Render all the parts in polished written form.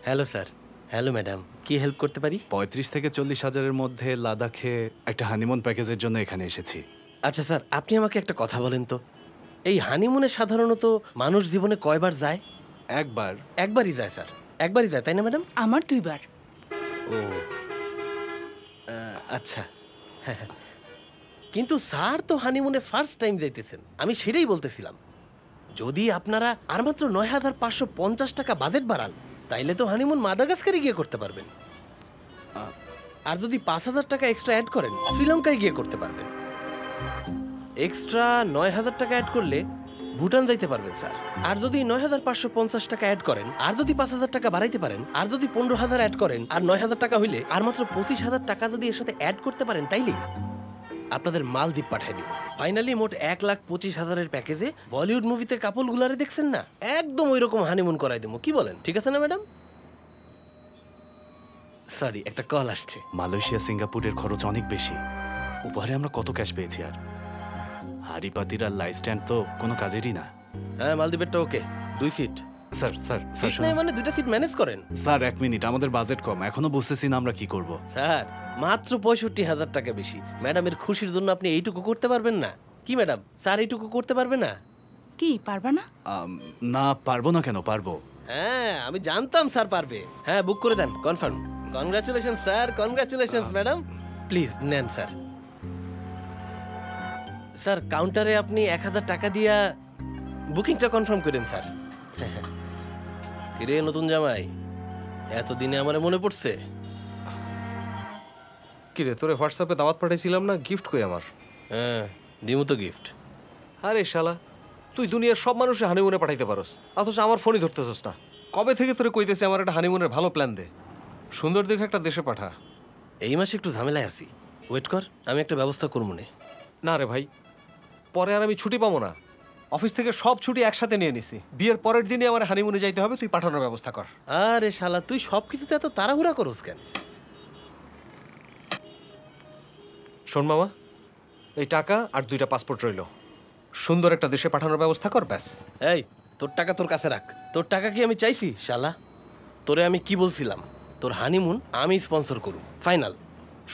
Hello sir. Hello madam, কি help করতে পারি? ৩৫ থেকে ৪০ হাজারের মধ্যে লাদাখে একটা হানিমুন প্যাকেজের জন্য এখানে এসেছি। আচ্ছা স্যার, আপনি আমাকে একটা কথা বলেন তো, এই হানিমুনে সাধারণত মানুষ জীবনে কয়বার যায়? একবার। একবারই যায় স্যার, একবারই যায়, তাই না ম্যাডাম? আমার 2 বার। ও আচ্ছা। হ্যাঁ হ্যাঁ, কিন্তু স্যার তো হানিমুনে ফার্স্ট টাইম যাইতেছেন, আমি সেটাই বলতেছিলাম। যদি আপনারা আর মাত্র ৯,৫৫০ টাকা বাজেট বাড়ান, তাইলে তো হানিমুন মাদাগাস্কারে গিয়ে করতে পারবেন। আর যদি ৫,০০০ টাকা এক্সট্রা অ্যাড করেন, শ্রীলঙ্কায় গিয়ে করতে পারবেন। এক্সট্রা ৯,০০০ টাকা অ্যাড করলে ভুটান যাইতে পারবেন স্যার। আর যদি ৯,৫৫০ টাকা অ্যাড করেন, আর যদি ৫,০০০ টাকা বাড়াইতে পারেন, আর যদি ১৫,০০০ অ্যাড করেন, আর ৯,০০০ টাকা হইলে আর মাত্র ২৫,০০০ টাকা যদি এর সাথে অ্যাড করতে পারেন, তাইলে আপনাদের মালদ্বীপ পাঠিয়ে দিব। ফাইনালি মোট ১,২৫,০০০-এর প্যাকেজে বলিউড মুভিতে কাপলগুলারে দেখছেন না, একদম ওই রকম হানিমুন করাই দেবো। কি বলেন, ঠিক আছে না ম্যাডাম? সরি, একটা কল আসছে। মালয়েশিয়া সিঙ্গাপুরের খরচ অনেক বেশি, উপহারে আমরা কত ক্যাশ পেয়েছি। আর হাড়িপাতির আর লাইট স্ট্যান্ড তো কোনো কাজেরই না। হ্যাঁ, মালদ্বীপেরটা okay, 2 seat. Sir sir sir seat নাই মানে 2টা সিট ম্যানেজ করেন। স্যার 1 মিনিট, আমাদের বাজেট কম, এখনো বুঝতেছি না আমরা কি করব। স্যার মাত্র ৬৫,০০০ টাকা বেশি। ম্যাডামের খুশির জন্য আপনি এইটুকু করতে পারবেন না? কি ম্যাডাম, স্যার এইটুকু করতে পারবে না? কি পারবা না? না, পারবো না কেন, পারবো। হ্যাঁ, আমি জানতাম স্যার পারবে। হ্যাঁ, বুক করে দেন, confirm. Congratulation sir, congratulation madam. Please নেন স্যার। স্যার কাউন্টারে আপনি ১,০০০ টাকা দিয়া বুকিংটা কনফার্ম করেন স্যার। কিরে নতুন জামাই, এতদিনে আমার মনে পড়ছে? কিরে, তোরে হোয়াটসঅ্যাপে দাওয়াত পাঠাইছিলাম না, গিফট কই আমার? হ্যাঁ, দিমু তো গিফট। আরে শালা, তুই দুনিয়ার সব মানুষে হানিমুনে পাঠাইতে পারোস, অথচ আমার ফোনই ধরতেছস না। কবে থেকে তোরে কইতেছি আমার একটা হানিমুনের ভালো প্ল্যান দে, সুন্দর দেখে একটা দেশে পাঠা। এই মাসে একটু ঝামেলায় আছি, ওয়েট কর, আমি একটা ব্যবস্থা করবো নে। না রে ভাই, পরে আর আমি ছুটি পাবো না। অফিস থেকে সব ছুটি একসাথে নিয়ে নিছি, বিয়ের পরের দিনই আমার হানিমুনে যাইতে হবে, তুই পাঠানোর ব্যবস্থা কর। আরে শালা, তুই সব কিছুতে এত তাড়াহুড়া করস কেন? শোন মামা, এই টাকা আর 2টা পাসপোর্ট রইল, সুন্দর একটা দেশে পাঠানোর ব্যবস্থা কর, ব্যাস। এই, তোর টাকা তোর কাছে রাখ। তোর টাকা কি আমি চাইছি শালা? তোরে আমি কি বলছিলাম, তোর হানিমুন আমি স্পন্সর করুম, ফাইনাল।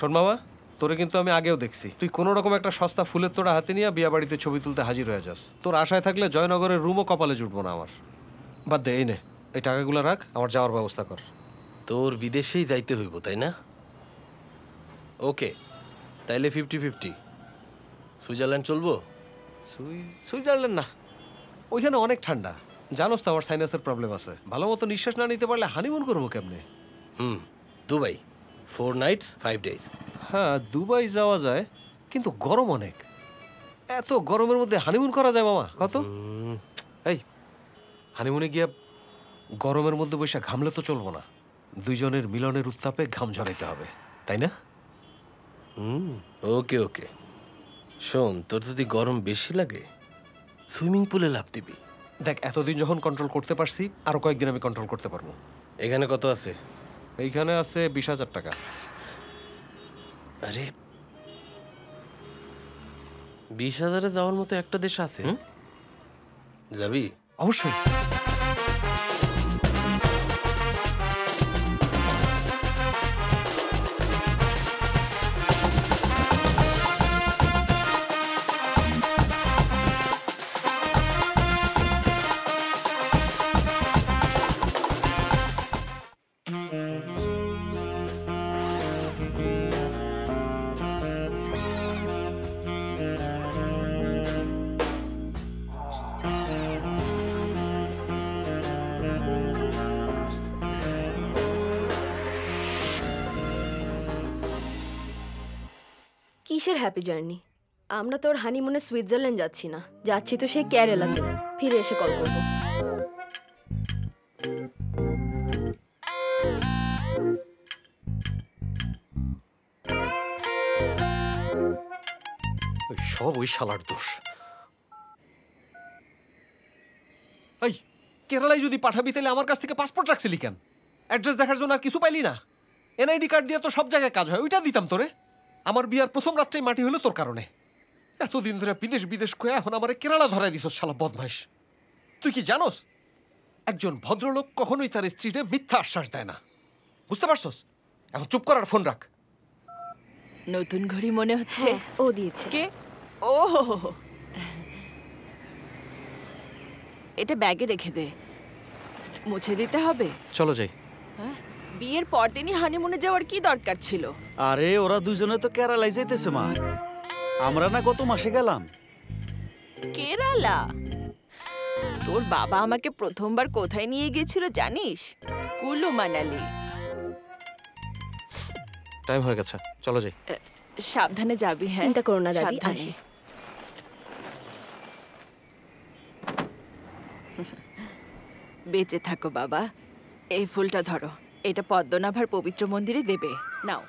শোন মামা, তোরে কিন্তু আমি আগেও দেখছি, তুই কোনো রকম একটা সস্তা ফুলের তোড়া হাতে নিয়ে বিয়া বাড়িতে ছবি তুলতে হাজির হয়ে যাস। তোর আশায় থাকলে জয়নগরের রুমও কপালে জুটবো না আমার। বাদ দে, এই নে, এই টাকাগুলো রাখ, আমার যাওয়ার ব্যবস্থা কর। তোর বিদেশেই যাইতে হইব, তাই না? ওকে, তাইলে 50-50। সুইজারল্যান্ড চলবো? সুইজারল্যান্ড না, ওইখানে অনেক ঠান্ডা, জানোস তো আমার সাইনাসের প্রবলেম আছে, ভালো মতো নিঃশ্বাস না নিতে পারলে হানিমুন করবো কেমনে? Dubai, 4 nights 5 days. হ্যাঁ, দুবাই যাওয়া যায়, কিন্তু গরম অনেক। এত গরমের মধ্যে হানিমুন করা যায় মামা? কত এই হানিমুনে গিয়া গরমের মধ্যে বসে ঘামলে তো চলবো না, দুইজনের মিলনের উত্তাপে ঘাম ঝরাইতে হবে, তাই না? ওকে ওকে। শোন, তোর যদি গরম বেশি লাগে সুইমিং পুলে লাফ দিবি। দেখ, এতদিন যখন কন্ট্রোল করতে পারছি, আরো কয়েকদিন আমি কন্ট্রোল করতে পারবো। এখানে কত আছে? এইখানে আছে 20,000 টাকা। আরে 20,000-এ যাওয়ার মতো একটা দেশ আছে, যাবি? অবশ্যই। কিসের হ্যাপি জার্নি? আমরা তো ওর হানিমুনে সুইজারল্যান্ড যাচ্ছি না, যাচ্ছি তো সেই কেরালাতে। ফিরে এসে কল করব। সব ওই শালার দোষ। এই কেরালায় যদি পাঠাবি তাহলে আমার কাছ থেকে পাসপোর্ট রাখছিলি কেন? অ্যাড্রেস দেখার জন্য আর কিছু পাইলি না? এনআইডি কার্ড দিয়ে তো সব জায়গায় কাজ হয়, ওইটা দিতাম তোরে। আমার বিয়ার প্রথম রাত্রেই মাটি হলো তোর কারণে। এতদিন ধরে বিদেশ বিদেশ কয়ে এখন আমার কেরালা ধরাই দিছস শালা বদমাইশ। তুই কি জানোস একজন ভদ্রলোক কখনোই তার স্ত্রীকে মিথ্যা আশ্বাস দেয় না, বুঝতে পারছস? এখন চুপ কর আর ফোন রাখ। নতুন ঘড়ি মনে হচ্ছে। হ্যাঁ, ও দিয়েছে। কে? ও, এটা ব্যাগে রেখে দে, মুছে দিতে হবে। চলো যাই। হ্যাঁ, বিয়ের পর দিনই হানিমুনে যাওয়ার কি দরকার ছিল? আরে ওরা দুজনে তো কেরালায় যাইতেছে মা, আমরা না গত মাসে গেলাম। কেরালা? তোর বাবা আমাকে প্রথমবার কোথায় নিয়ে গিয়েছিল জানিস? কুলু মানালি। টাইম হয়ে গেছে, চলো যাই। সাবধানে যাবি। হ্যাঁ, চিন্তা করো না দাদি, সাবধানে। আসি। বেঁচে থাকো বাবা। এই ফুলটা ধরো, এটা পদ্মনাভার পবিত্র মন্দিরে দেবে, নাও।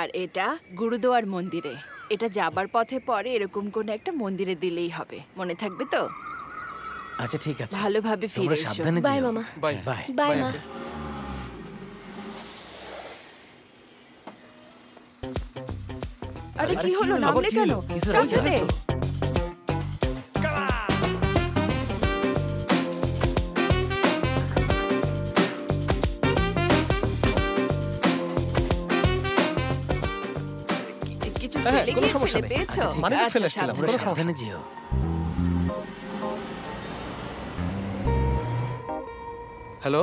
আর এটা গুরুদুয়ার মন্দিরে। এটা যাবার পথে পরে এরকম কোন একটা মন্দিরে দিলেই হবে, মনে থাকবে তো? আচ্ছা ঠিক আছে, ভালোভাবে তোমরা ফিরে এসো। সাবধানে বাই যেও। মামা। বাই। বাই। বাই মা। আরে আরে কি কি হলো, হলো? নামলে আবার কি কেন? হলো? কিছু সাবধানে। হয়েছে? কিছু হ্যাঁ, ফেলে কোনো সমস্যা গিয়েছিলে, নেই। পেয়েছো? আচ্ছা, ঠিক মানে তো আচ্ছা, ফেলে এসেছিলাম, সাবধানে। কোনো সমস্যা সাবধানে যেও। হ্যালো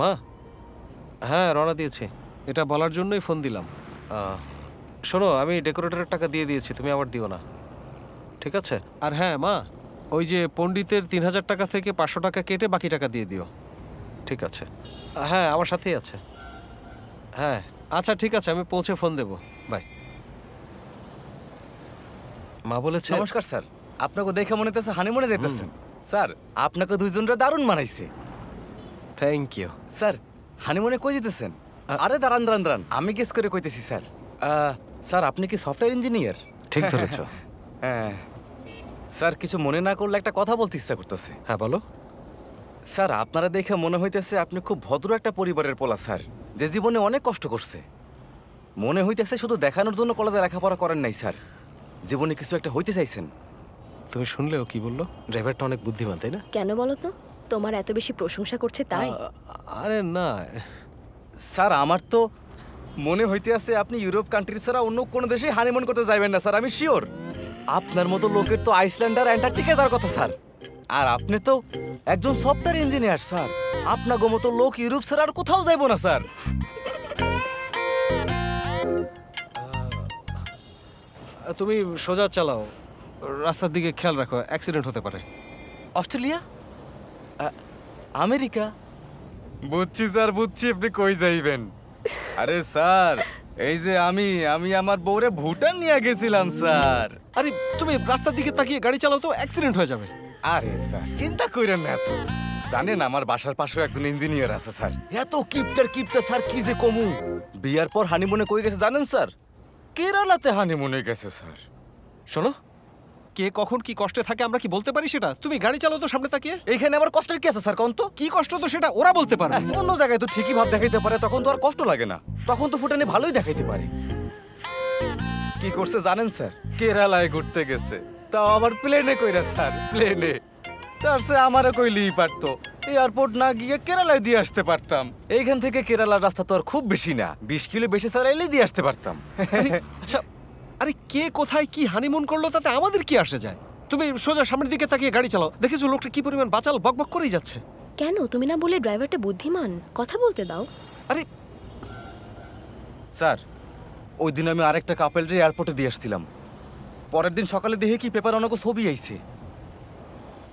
মা, হ্যাঁ রওনা দিয়েছি, এটা বলার জন্যই ফোন দিলাম। শোনো, আমি ডেকোরেটরের টাকা দিয়ে দিয়েছি, তুমি আবার দিও না, ঠিক আছে? আর হ্যাঁ মা, ওই যে পণ্ডিতের 3000 টাকা থেকে 500 টাকা কেটে বাকি টাকা দিয়ে দিও, ঠিক আছে? হ্যাঁ, আমার সাথেই আছে। হ্যাঁ আচ্ছা ঠিক আছে, আমি পৌঁছে ফোন দেবো, বাই। মা বলেছে নমস্কার স্যার, আপনাকে দেখে মনে হচ্ছে হানিমুনে যেতেছেন। স্যার আপনাকে দুইজনরা দারুণ মানাইছে। Thank you. স্যার হানিমুনে কই যেতেছেন? আরে দাঁড়ান দাঁড়ান দাঁড়ান, আমি গেস করে কইতেছি স্যার। স্যার আপনি কি সফটওয়্যার ইঞ্জিনিয়ার? ঠিক ধরেছ। হ্যাঁ স্যার, কিছু মনে না করলে একটা কথা বলতে ইচ্ছা করতেছে। হ্যাঁ বলো। স্যার আপনারা দেখে মনে হইতেছে আপনি খুব ভদ্র একটা পরিবারের পোলা স্যার, যে জীবনে অনেক কষ্ট করছে। মনে হইতেছে শুধু দেখানোর জন্য কলেজে লেখাপড়া করেন নাই স্যার, জীবনে কিছু একটা হইতে চাইছেন। তুমি শুনলেও কি বললো? ড্রাইভারটা অনেক বুদ্ধিমান, তাই না? কেন বলো তো? তোমার এত বেশি প্রশংসা করছে তাই? আরে না, স্যার আমার তো মনে হইতে আছে আপনি ইউরোপ কান্ট্রি ছাড়া অন্য কোনো দেশে হানিমুন করতে যাবেন না স্যার, আমি শিওর। আপনার মতো লোকের তো আইসল্যান্ড আর অ্যান্টার্কটিকা যাওয়ার কথা স্যার, আর আপনি তো একজন সফটওয়্যার ইঞ্জিনিয়ার স্যার। আপনার মতো লোক ইউরোপ ছাড়া আর কোথাও যাইব না স্যার। তুমি সোজা চালাও, রাস্তার দিকে খেয়াল রাখো, অ্যাক্সিডেন্ট হতে পারে। অস্ট্রেলিয়া, আমেরিকা, বুঝছি স্যার বুঝছি আপনি কই যাইবেন। আরে স্যার এই যে আমি আমার বউরে ভুটান নিয়ে গেছিলাম স্যার। আরে তুমি রাস্তার দিকে তাকিয়ে গাড়ি চালাও তো, অ্যাক্সিডেন্ট হয়ে যাবে। আরে স্যার চিন্তা কইরেন না এত, জানেন আমার বাসার পাশেও একজন ইঞ্জিনিয়ার আছে স্যার। এত কিপটা স্যার, কি যে কমু। বিয়ার পর হানিমুনে কই গেছে জানেন স্যার? কেরালাতে হানিমুনে গেছে স্যার। শোনো, কে কখন কি কষ্টে থাকে আমরা কি বলতে পারি সেটা? তুমি গাড়ি চালাও তো সামনে তাকিয়ে। এইখানে আবার কষ্টের কি আছে স্যার কোন তো? কি কষ্ট তো সেটা ওরা বলতে পারবে। অন্য জায়গায় তো ঠিকই ভাব দেখাইতে পারে, তখন তো আর কষ্ট লাগে না, তখন তো ফুটানি ভালোই দেখাইতে পারে। কি করছে জানেন স্যার? কেরালায় ঘুরতে গেছে, তাও আবার প্লেনে কইরা স্যার, প্লেনে। তার সে আমারও কইলেই পারতো, এয়ারপোর্ট না গিয়ে কেরালায় দিয়ে আসতে পারতাম। এইখান থেকে কেরালার রাস্তা তো আর খুব বেশি না, 20 কিলো বেশি চালাইলে দিয়ে আসতে পারতাম। আচ্ছা, আরে কে কোথায় কি হানিমুন করলো তাতে আমাদের কি আসে যায়? তুমি সোজা সামনের দিকে তাকিয়ে গাড়ি চালাও, দেখেছো লোকটা কি পরিমাণ বাচাল, বকবক করেই যাচ্ছে। কেন তুমি না বলে ড্রাইভারটা বুদ্ধিমান, কথা বলতে দাও। আরে স্যার ওই দিন আমি আরেকটা কাপেলরে এয়ারপোর্টে দিয়ে আসছিলাম, পরের দিন সকালে দেখে কি পেপার অনেক ছবি আইছে।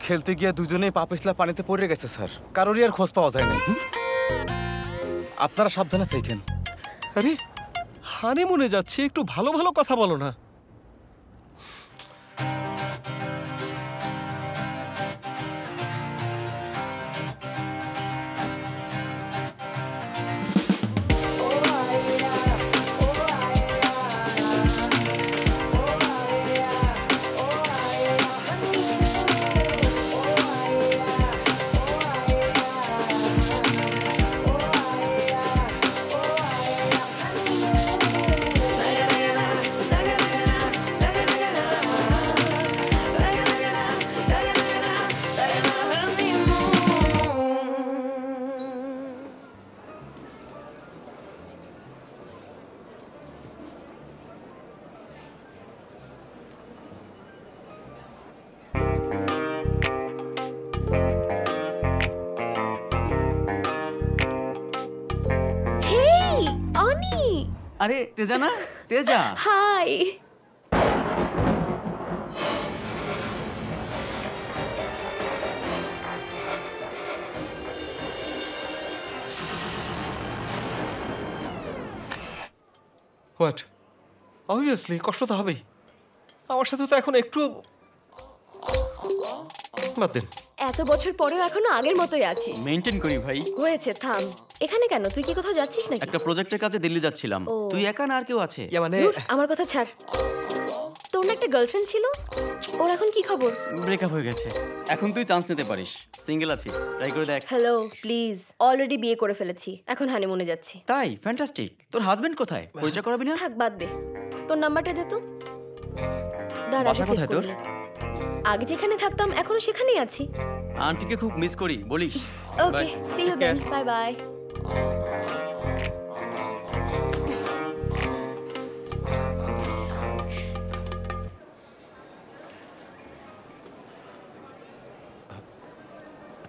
খেলতে গিয়ে দুজনেই পা পিছলা পানিতে পড়ে গেছে স্যার, কারোরই আর খোঁজ পাওয়া যায় নাই। আপনারা সাবধানে থাকেন। আরে হানিমুনে যাচ্ছি, একটু ভালো ভালো কথা বলো না। আরে তেজা না, তেজা। হাই। হোয়াট? অবভিয়াসলি কষ্ট তো হবেই। আমার সাথে তো এখন একটু বাদ দিন। এত বছর পরেও এখনো আগের মতোই আছিস। মেইনটেইন করি ভাই। হয়েছে, থাম। এখানে কেন? তুই কি কোথাও যাচ্ছিস নাকি? একটা প্রজেক্টের কাজে দিল্লি যাচ্ছিলাম। ও। তুই একা না আর কেউ আছে? মানে ধুর, আমার কথা ছাড়। তোর না একটা গার্লফ্রেন্ড ছিল? ওর এখন কি খবর? ব্রেকআপ হয়ে গেছে। এখন তুই চান্স নিতে পারিস। সিঙ্গেল আছি, ট্রাই করে দেখ। Hello, please. অলরেডি বিয়ে করে ফেলেছি, এখন হানিমুনে যাচ্ছি। তাই? ফ্যান্টাস্টিক। তোর হাজবেন্ড কোথায়? পরিচয় করাবি না? থাক, বাদ দে। তোর নাম্বারটা দে তো। দাঁড়া, বাসা save কোথায় তোর? করে নে। আগে যেখানে থাকতাম এখনো সেখানেই আছি। আন্টিকে খুব মিস করি, বলিস। Okay, see you then. Bye bye.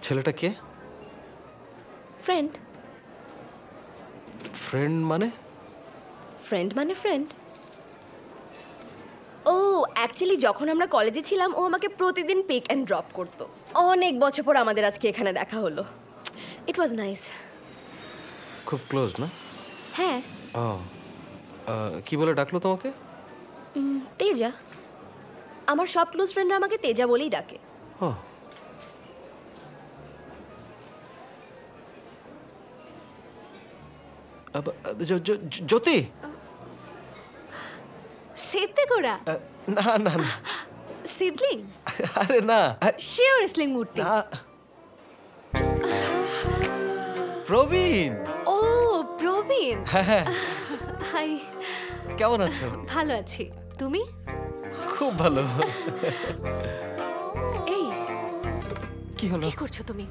ছেলেটা কে? ফ্রেন্ড। ফ্রেন্ড মানে? ফ্রেন্ড মানে ফ্রেন্ড। ও অ্যাকচুয়ালি যখন আমরা কলেজে ছিলাম ও আমাকে প্রতিদিন পিক অ্যান্ড ড্রপ করতো। অনেক বছর পর আমাদের আজকে এখানে দেখা হলো। ইট ওয়াজ নাইস। খুব ক্লোজ না? হ্যাঁ। ও, কি বলে ডাকলো তোমাকে? তেজা। আমার সব ক্লোজ ফ্রেন্ডরা আমাকে তেজা বলেই ডাকে। ও, জ্যোতি? সেতে গোড়া? না না না, সিডলিং? আরে না। শিওর ইসলিং মূর্তি। না, প্রবীণ। ও প্রবীণ। হ্যাঁ, হাই। কেমন আছো? ভালো আছি, তুমি? খুব ভালো। এই কি হলো? কি করছো তুমি?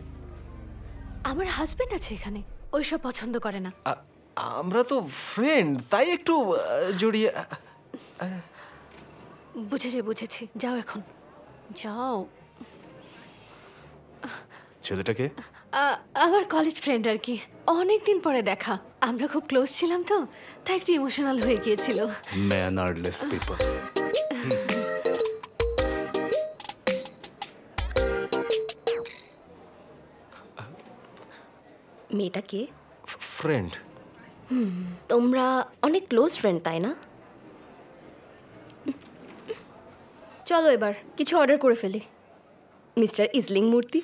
আমার হাজবেন্ড আছে এখানে, ওইসব পছন্দ করে না। আমরা তো ফ্রেন্ড, তাই একটু জড়িয়ে। বুঝেছি বুঝেছি, যাও এখন যাও। ছেলেটাকে? আমার কলেজ ফ্রেন্ড আর কি, অনেক দিন পরে দেখা। আমরা খুব ক্লোজ ছিলাম তো, তাই একটু ইমোশনাল হয়ে গিয়েছিল। Mannerless people. মেয়েটা কে? ফ্রেন্ড। তোমরা অনেক ক্লোজ ফ্রেন্ড তাই না? চলো এবার কিছু অর্ডার করে ফেলি। মিস্টার ইসলিং মূর্তি।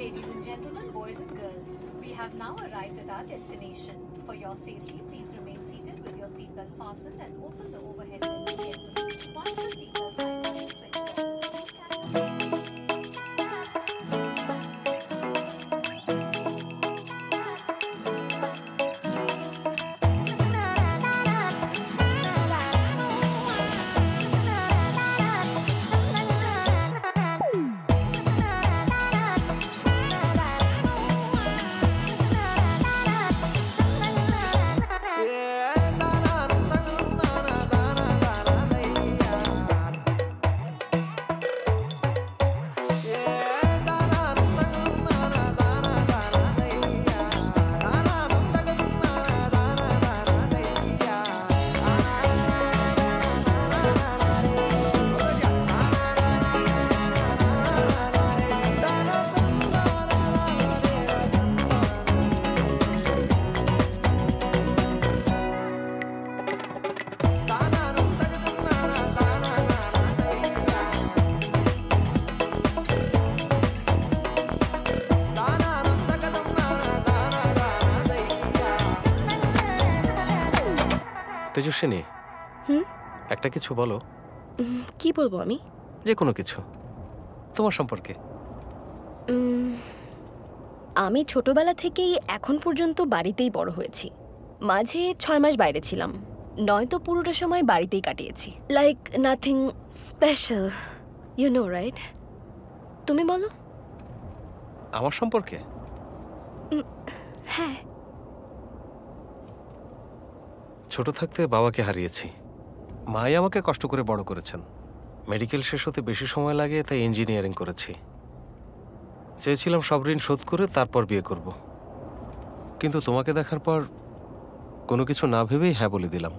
Ladies and gentlemen, boys and girls, we have now arrived at our destination. For your safety, please remain seated with your seatbelt fastened and open the overhead bin carefully. Once the seatbelt sign has been switched on, please stand by. Tejaswini, হুম? একটা কিছু বলো, কি বলবো আমি? যে কোনো কিছু তোমার সম্পর্কে। আমি ছোটবেলা থেকেই এখন পর্যন্ত বাড়িতেই বড় হয়েছি। মাঝে 6 মাস বাইরে ছিলাম, নয়তো পুরোটা সময় বাড়িতেই কাটিয়েছি। Like nothing special, you know right? তুমি বলো। আমার সম্পর্কে হ্যাঁ। ছোট থাকতে বাবাকে হারিয়েছি, মাই আমাকে কষ্ট করে বড় করেছেন। মেডিকেল শেষ হতে বেশি সময় লাগে, তাই ইঞ্জিনিয়ারিং করেছি। চেয়েছিলাম সব ঋণ শোধ করে তারপর বিয়ে করব, কিন্তু তোমাকে দেখার পর কোনো কিছু না ভেবেই হ্যাঁ বলে দিলাম।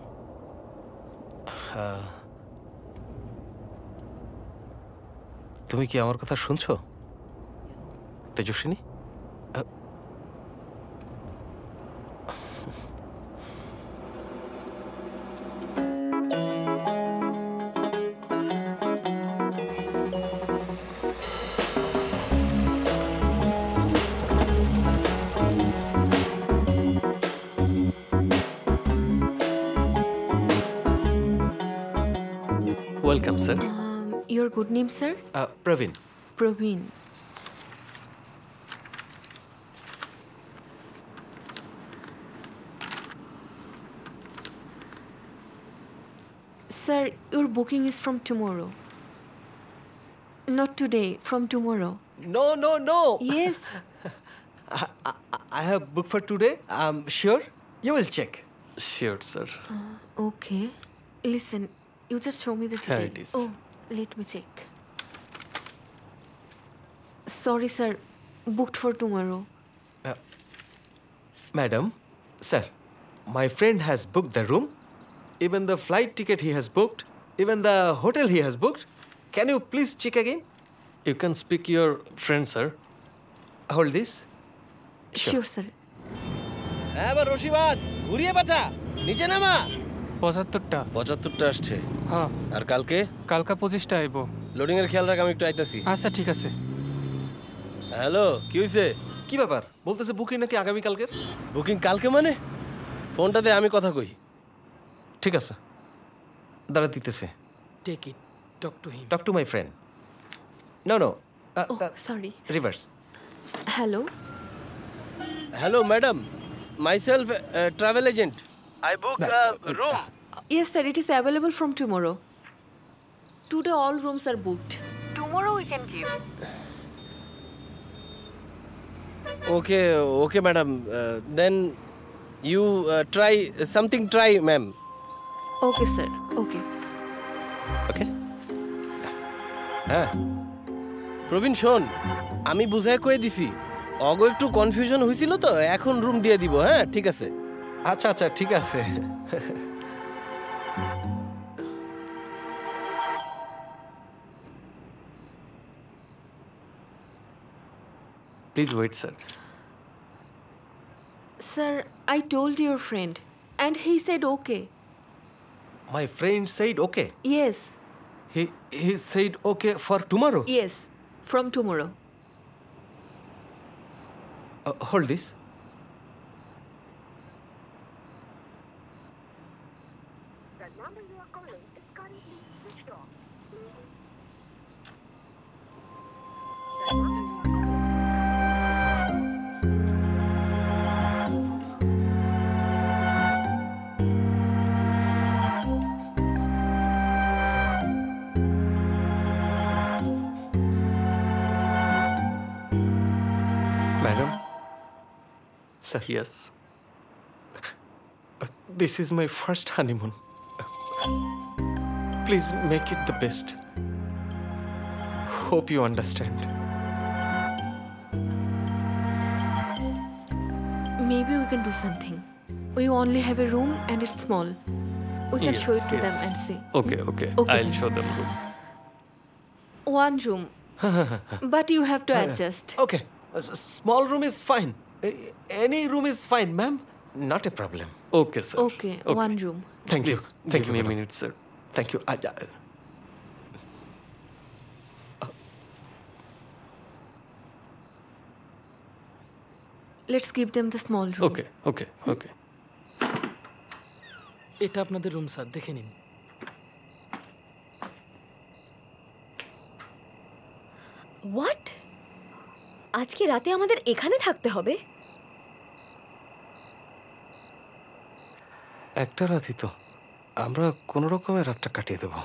তুমি কি আমার কথা শুনছো Tejaswini? Welcome, sir. Your good name, sir? Pravin. Praveen. Sir, your booking is from tomorrow. Not today, from tomorrow. No, no, no. Yes. I have booked for today. I'm sure. You will check. Sure, sir. Okay. Listen, you just show me the Here detail. it is. Oh, let me check. Sorry, sir. Booked for tomorrow. Madam, sir, my friend has booked the room, even the flight ticket he has booked, even the hotel he has booked. Can you please check again? You can speak your friend, sir. Hold this. Sure, sir. এবার রশিবাদ ঘুরিয়ে বাঁচা, নিচে নামা। ৭৫টা 75টা আসছে। হ্যাঁ, আর কালকে কালকা ২৫টা আইব। লোডিং এর খেয়াল রাখ, আমি একটু আইতাছি। আচ্ছা ঠিক আছে। হ্যালো, কি হইছে? কি ব্যাপার? বলতেছে বুকিং নাকি আগামী কালকের। বুকিং কালকে মানে? ফোনটা দে, আমি কথা কই। ঠিক আছে, দাঁড়া দিতেছে। Take it. Talk to him. Talk to my friend. No, no. Oh, sorry. Reverse. Hello? Hello, madam. Myself, travel agent. I book a room. Yes, sir. It is available from tomorrow. Today all rooms are booked. Tomorrow we can give. Okay, okay, madam. Then you try something. Try, ma'am. Okay, sir. Okay. Okay. হ্যাঁ প্রবীণ শোন, আমি বুঝায় কয়ে দিছি। অগ একটু confusion হয়েছিল তো, এখন রুম দিয়ে দিব। হ্যাঁ, ঠিক আছে। আচ্ছা আচ্ছা ঠিক আছে। Please wait, sir. Sir, I told your friend and he said okay. My friend said okay. Yes. He said okay for tomorrow. Yes. From tomorrow. Hold this. The number you are calling is currently switched off. The number you are Madam? Sir, Yes. this is my first honeymoon. Please make it the best. Hope you understand. Maybe we can do something. We only have a room and it's small. We can show it to them and see. Okay, okay. Okay, I'll then. show them room. One room. But you have to adjust. Okay, small room is fine. Any room is fine, ma'am. Not a problem. Okay, sir. Okay, one room. Thank you. Please, Thank give you, me a madam. minute, sir. Thank you. Let's give them the small room. Okay, okay, okay. এটা আপনাদের room sir, দেখে নিন। What? আজকে রাতে আমাদের এখানে থাকতে হবে? একটা রাতই তো, আমরা কোনো রকমে রাতটা কাটিয়ে দেবো।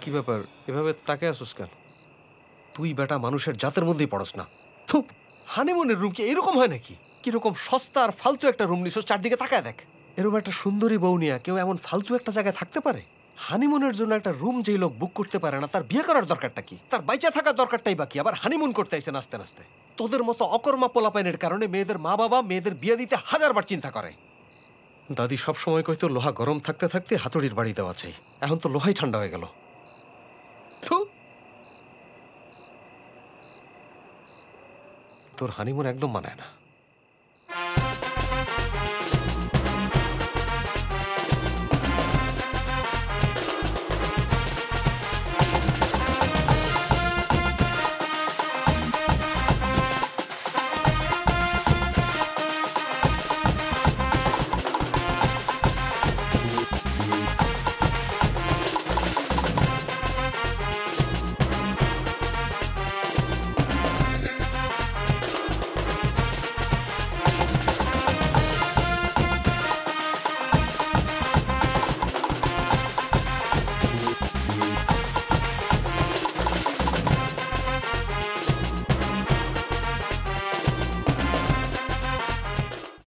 কি ব্যাপার, এভাবে তাকে আসুস কেন? তুই বেটা মানুষের জাতের মধ্যেই পড়স না। থু, হানিমুনের রুম কি এরকম হয় নাকি? কিরকম সস্তা আর ফালতু একটা রুম নিছস, চারদিকে তাকায় দেখ। এরকম একটা সুন্দরী বউ নিয়ে কেউ এমন ফালতু একটা জায়গায় থাকতে পারে? হানিমুনের জন্য একটা রুম যেই লোক বুক করতে পারে না, তার বিয়ে করার দরকারটা কি? তার বাইচা থাকার দরকারটাই বাকি, আবার হানিমুন করতে আইসে নাচতে নাচতে। তোদের মতো অকর্মা পোলাপাইনের কারণে মেয়েদের মা বাবা মেয়েদের বিয়ে দিতে হাজারবার চিন্তা করে। দাদি সব সময় কইতো লোহা গরম থাকতে থাকতে হাতুড়ির বাড়ি দেওয়া চাই, এখন তো লোহাই ঠান্ডা হয়ে গেল। তোর হানিমুন একদম মানায় না।